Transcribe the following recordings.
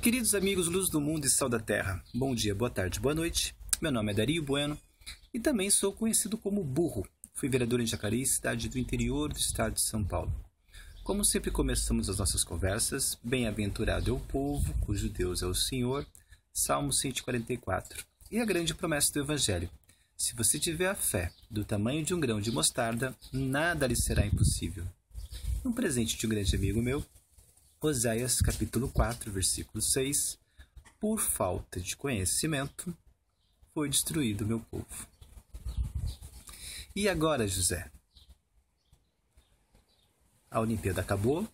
Queridos amigos Luz do Mundo e Sal da Terra, bom dia, boa tarde, boa noite. Meu nome é Dario Bueno e também sou conhecido como Burro. Fui vereador em Jacareí, cidade do interior do estado de São Paulo. Como sempre começamos as nossas conversas, bem-aventurado é o povo, cujo Deus é o Senhor, Salmo 144. E a grande promessa do Evangelho: se você tiver a fé do tamanho de um grão de mostarda, nada lhe será impossível. Um presente de um grande amigo meu, Oséias capítulo 4, versículo 6. Por falta de conhecimento, foi destruído meu povo. E agora, José? A Olimpíada acabou,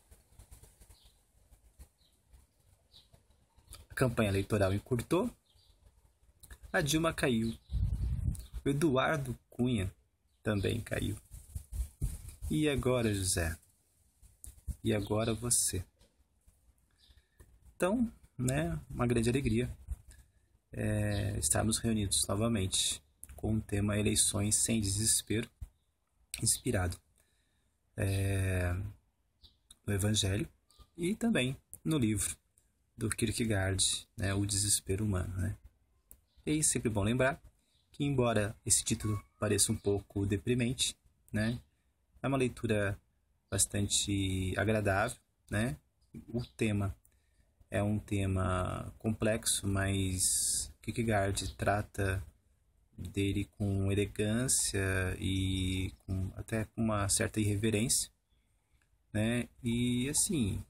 a campanha eleitoral encurtou, a Dilma caiu, o Eduardo Cunha também caiu. E agora, José? E agora você? Então, uma grande alegria estarmos reunidos novamente com o tema Eleições sem Desespero, inspirado no Evangelho e também no livro do Kierkegaard, O Desespero Humano. E é sempre bom lembrar que, embora esse título pareça um pouco deprimente, é uma leitura bastante agradável. O tema é um tema complexo, mas Kierkegaard trata dele com elegância e até com uma certa irreverência, E assim,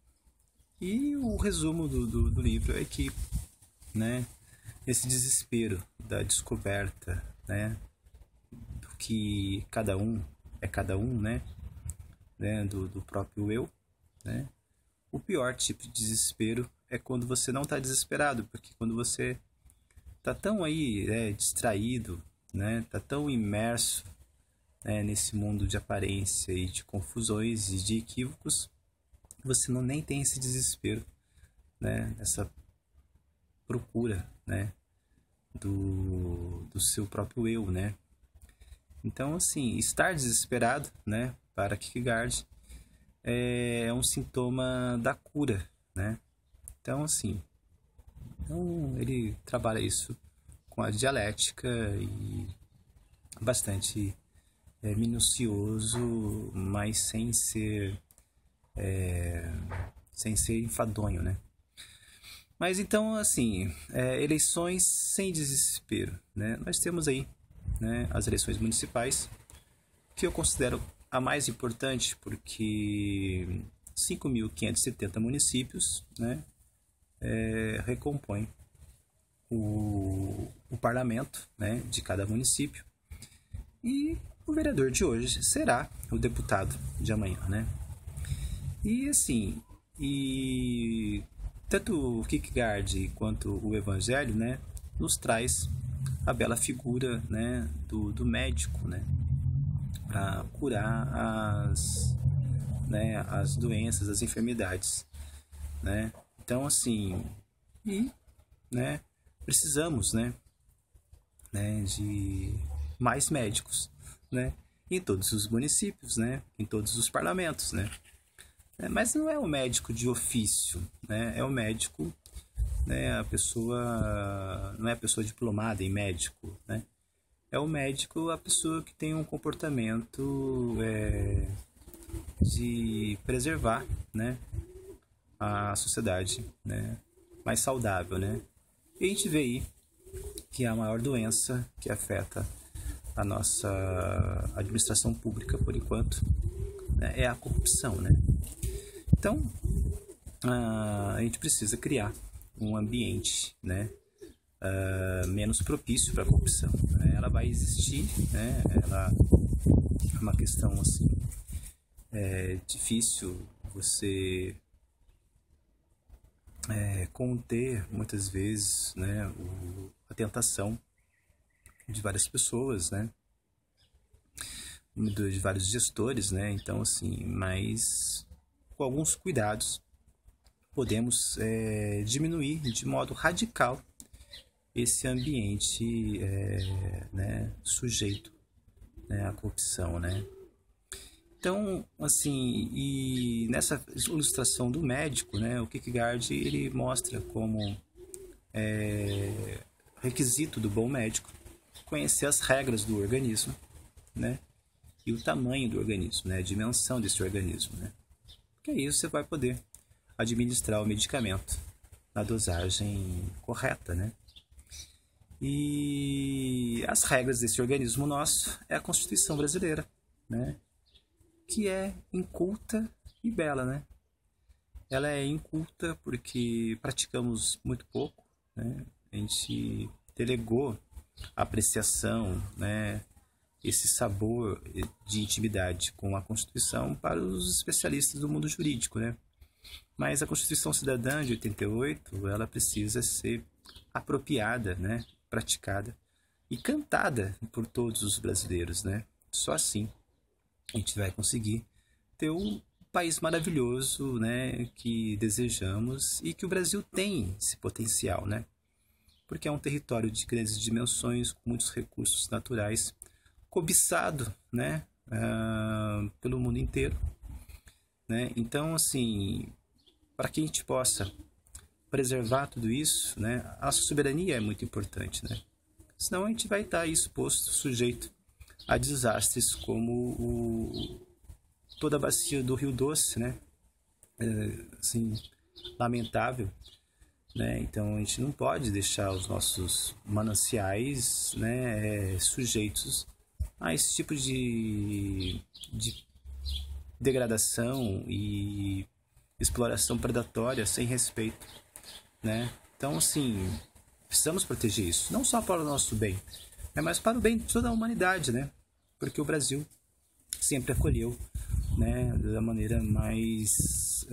o resumo do livro é que, esse desespero da descoberta, do que cada um é cada um, do próprio eu, O pior tipo de desespero é quando você não está desesperado, porque quando você está tão aí distraído, está tão imerso nesse mundo de aparência e de confusões e de equívocos, você nem tem esse desespero, essa procura, do seu próprio eu, Então, assim, estar desesperado, para Kierkegaard, é um sintoma da cura, Então, assim, ele trabalha isso com a dialética e bastante minucioso, mas sem ser enfadonho, Mas então, assim, eleições sem desespero, Nós temos aí, as eleições municipais, que eu considero a mais importante, porque 5.570 municípios, recompõem o parlamento, de cada município, e o vereador de hoje será o deputado de amanhã, E assim, tanto o Kierkegaard quanto o Evangelho, nos traz a bela figura, do médico, para curar as doenças, as enfermidades, Então, assim, precisamos, de mais médicos, em todos os municípios, em todos os parlamentos, Mas não é um médico de ofício, É um médico, a pessoa não é a pessoa diplomada em médico, É o médico, a pessoa que tem um comportamento de preservar, a sociedade, mais saudável, E a gente vê aí que a maior doença que afeta a nossa administração pública, por enquanto, é a corrupção, Então, a gente precisa criar um ambiente, menos propício para a corrupção. Ela vai existir, ela é uma questão assim, difícil você conter muitas vezes, a tentação de várias pessoas, de vários gestores, Então, assim, mas com alguns cuidados podemos diminuir de modo radical esse ambiente sujeito à corrupção, Então, assim, e nessa ilustração do médico, né, o Kierkegaard ele mostra como requisito do bom médico conhecer as regras do organismo, né, e o tamanho do organismo, né, a dimensão desse organismo, né, porque aí você vai poder administrar o medicamento na dosagem correta, né. E as regras desse organismo nosso é a Constituição brasileira, né, que é inculta e bela, né? Ela é inculta porque praticamos muito pouco, né? A gente delegou a apreciação, né? Esse sabor de intimidade com a Constituição para os especialistas do mundo jurídico, né? Mas a Constituição Cidadã de 88, ela precisa ser apropriada, né? Praticada e cantada por todos os brasileiros, né? Só assim a gente vai conseguir ter um país maravilhoso, né, que desejamos e que o Brasil tem esse potencial, né? Porque é um território de grandes dimensões, com muitos recursos naturais, cobiçado, né, pelo mundo inteiro, né? Então, assim, para que a gente possa preservar tudo isso, né, a soberania é muito importante, né? Senão a gente vai estar exposto, sujeito a desastres como toda a bacia do Rio Doce, né? Assim, lamentável, né? Então a gente não pode deixar os nossos mananciais, né, sujeitos a esse tipo de degradação e exploração predatória sem respeito, né? Então, assim, precisamos proteger isso, não só para o nosso bem, mas para o bem de toda a humanidade, né? Porque o Brasil sempre acolheu, né, da maneira mais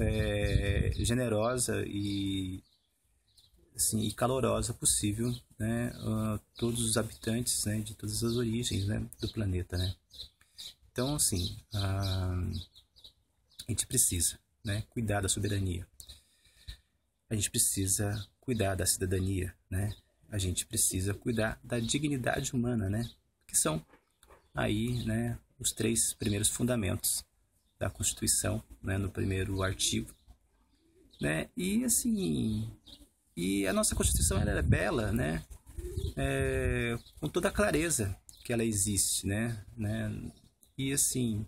generosa e, assim, e calorosa possível, né, todos os habitantes, né, de todas as origens, né, do planeta, né. Então, assim, a gente precisa, né, cuidar da soberania. A gente precisa cuidar da cidadania, né. A gente precisa cuidar da dignidade humana, né, que são aí, né, os 3 primeiros fundamentos da Constituição, né, no primeiro artigo, né, e assim, e a nossa Constituição ela é bela, né, com toda a clareza que ela existe, né, e assim,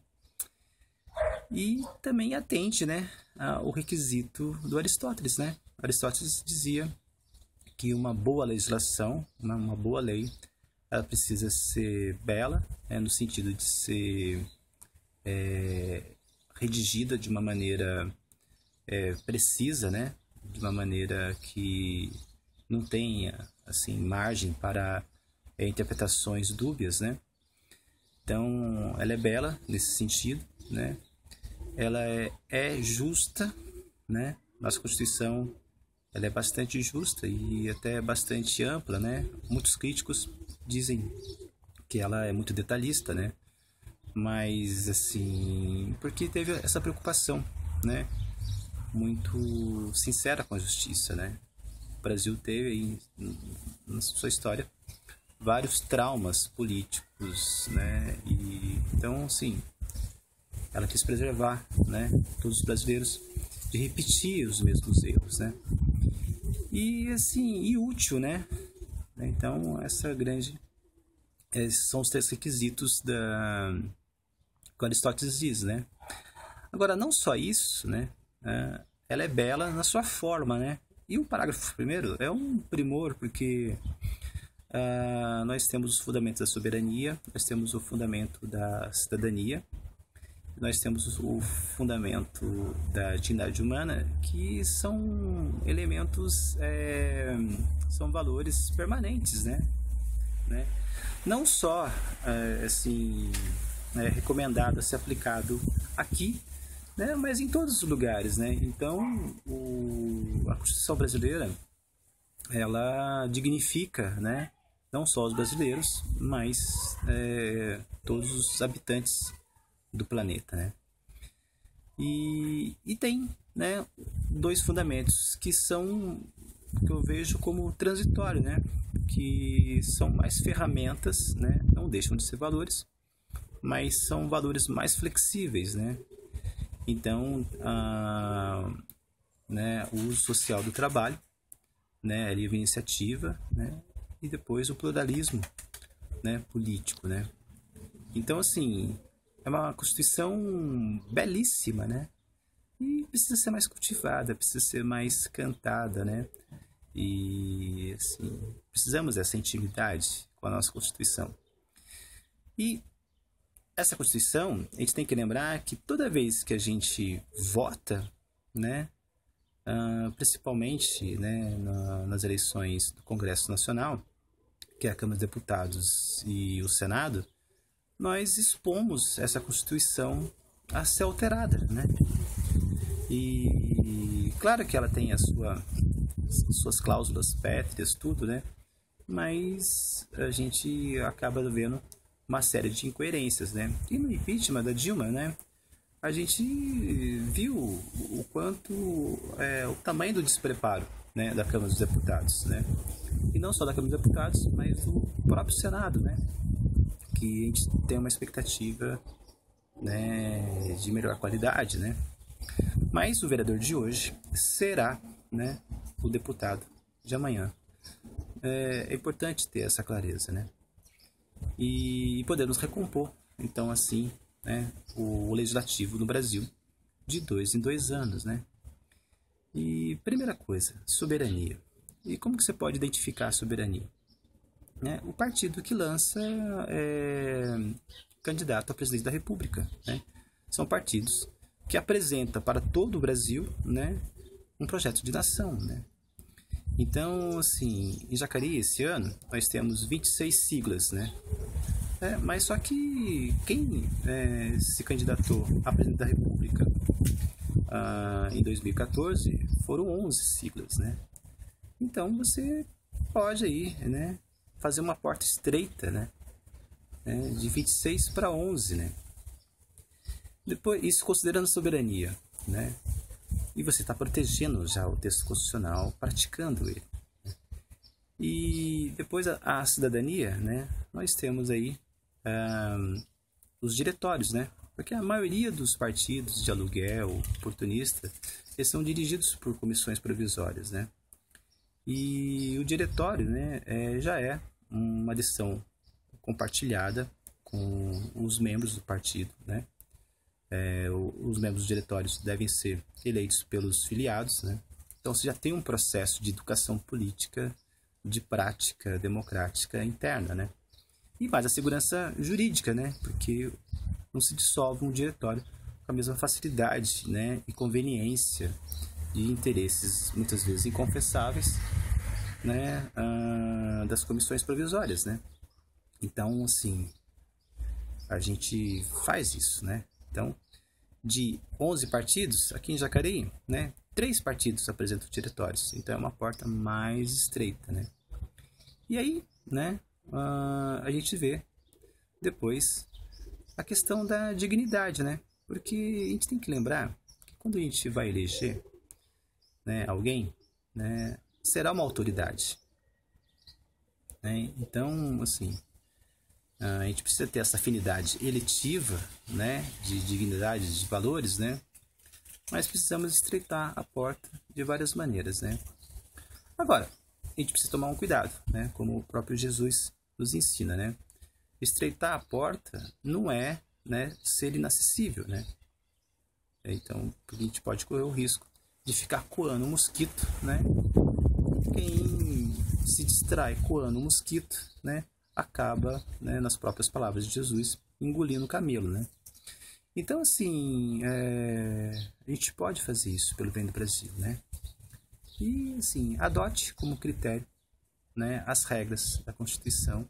e também atende, né, ao requisito do Aristóteles, né. Aristóteles dizia que uma boa legislação, uma boa lei, ela precisa ser bela, no sentido de ser redigida de uma maneira precisa, né? De uma maneira que não tenha assim margem para interpretações dúbias, né? Então, ela é bela nesse sentido, né? Ela é justa, né? Nossa Constituição ela é bastante justa e até bastante ampla, né? Muitos críticos dizem que ela é muito detalhista, né? Mas, assim, porque teve essa preocupação, né? Muito sincera com a justiça, né? O Brasil teve, na sua história, vários traumas políticos, né? E, então, assim, ela quis preservar, né? Todos os brasileiros de repetir os mesmos erros, né? E, assim, e útil, né? Então, essa grande... Esses são os 3 requisitos que Aristóteles diz, né? Agora, não só isso, né? Ela é bela na sua forma, né? E o parágrafo primeiro é um primor, porque nós temos os fundamentos da soberania, nós temos o fundamento da cidadania, nós temos o fundamento da dignidade humana, que são elementos, são valores permanentes, né? Não só assim, recomendado a ser aplicado aqui, né, mas em todos os lugares, né? Então, a Constituição brasileira ela dignifica, né, não só os brasileiros, mas todos os habitantes do planeta, né? E tem, né, 2 fundamentos que eu vejo como transitório, né? Que são mais ferramentas, né? Não deixam de ser valores, mas são valores mais flexíveis, né? Então, né, o uso social do trabalho, né, a livre iniciativa, né, e depois o pluralismo, né, político, né? Então, assim, é uma Constituição belíssima, né? E precisa ser mais cultivada, precisa ser mais cantada, né? E, assim, precisamos dessa intimidade com a nossa Constituição. E essa Constituição, a gente tem que lembrar que toda vez que a gente vota, né, principalmente, né, nas eleições do Congresso Nacional, que é a Câmara dos Deputados e o Senado, nós expomos essa Constituição a ser alterada, né? E claro que ela tem suas cláusulas pétreas, tudo, né? Mas a gente acaba vendo uma série de incoerências, né? E no impeachment da Dilma, né? A gente viu o quanto o tamanho do despreparo, né, da Câmara dos Deputados, né? E não só da Câmara dos Deputados, mas do próprio Senado, né? Que a gente tem uma expectativa, né, de melhor qualidade, né? Mas o vereador de hoje será, né, o deputado de amanhã. É importante ter essa clareza, né? E podemos recompor, então, assim, né, o legislativo no Brasil de 2 em 2 anos, né? E primeira coisa, soberania. E como que você pode identificar a soberania? Né? O partido que lança candidato a presidente da República, né? São partidos que apresentam para todo o Brasil, né, um projeto de nação, né? Então, assim, em Jacareí, esse ano, nós temos 26 siglas, né? Mas só que quem se candidatou a presidente da República em 2014 foram 11 siglas, né? Então, você pode aí, né, fazer uma porta estreita, né? De 26 para 11, né? Depois, isso considerando soberania, né? E você está protegendo já o texto constitucional, praticando ele. Né? E depois a cidadania, né? Nós temos aí os diretórios, né? Porque a maioria dos partidos de aluguel, oportunista, eles são dirigidos por comissões provisórias, né? E o diretório, né, já é uma decisão compartilhada com os membros do partido, né? Os membros dos diretórios devem ser eleitos pelos filiados, né? Então você já tem um processo de educação política, de prática democrática interna, né? E mais a segurança jurídica, né? Porque não se dissolve um diretório com a mesma facilidade, né, e conveniência de interesses muitas vezes inconfessáveis, né, das comissões provisórias, né? Então, assim, a gente faz isso, né? Então, de 11 partidos, aqui em Jacareí, né, 3 partidos apresentam diretórios. Então, é uma porta mais estreita, né? E aí, né, a gente vê depois a questão da dignidade, né? Porque a gente tem que lembrar que quando a gente vai eleger, né, alguém, né, será uma autoridade, né? Então, assim, a gente precisa ter essa afinidade eletiva, né, de dignidade, de valores, né? Mas precisamos estreitar a porta de várias maneiras, né? Agora, a gente precisa tomar um cuidado, né? Como o próprio Jesus nos ensina, né? Estreitar a porta não é, né, ser inacessível, né? Então, a gente pode correr o risco de ficar coando um mosquito, né? Quem se distrai coando um mosquito, né, acaba, né, nas próprias palavras de Jesus, engolindo o camelo, né? Então, assim, a gente pode fazer isso pelo bem do Brasil, né? E, assim, adote como critério, né, as regras da Constituição,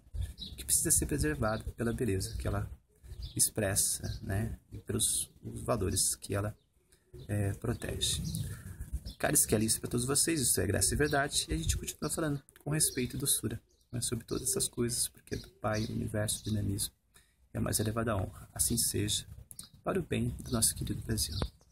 que precisa ser preservada pela beleza que ela expressa, né, e pelos os valores que ela protege. Caros que é isso para todos vocês, isso é Graça e Verdade, e a gente continua falando com respeito e doçura, né, sobre todas essas coisas, porque do Pai, o universo, o dinamismo e a mais elevada honra. Assim seja, para o bem do nosso querido Brasil.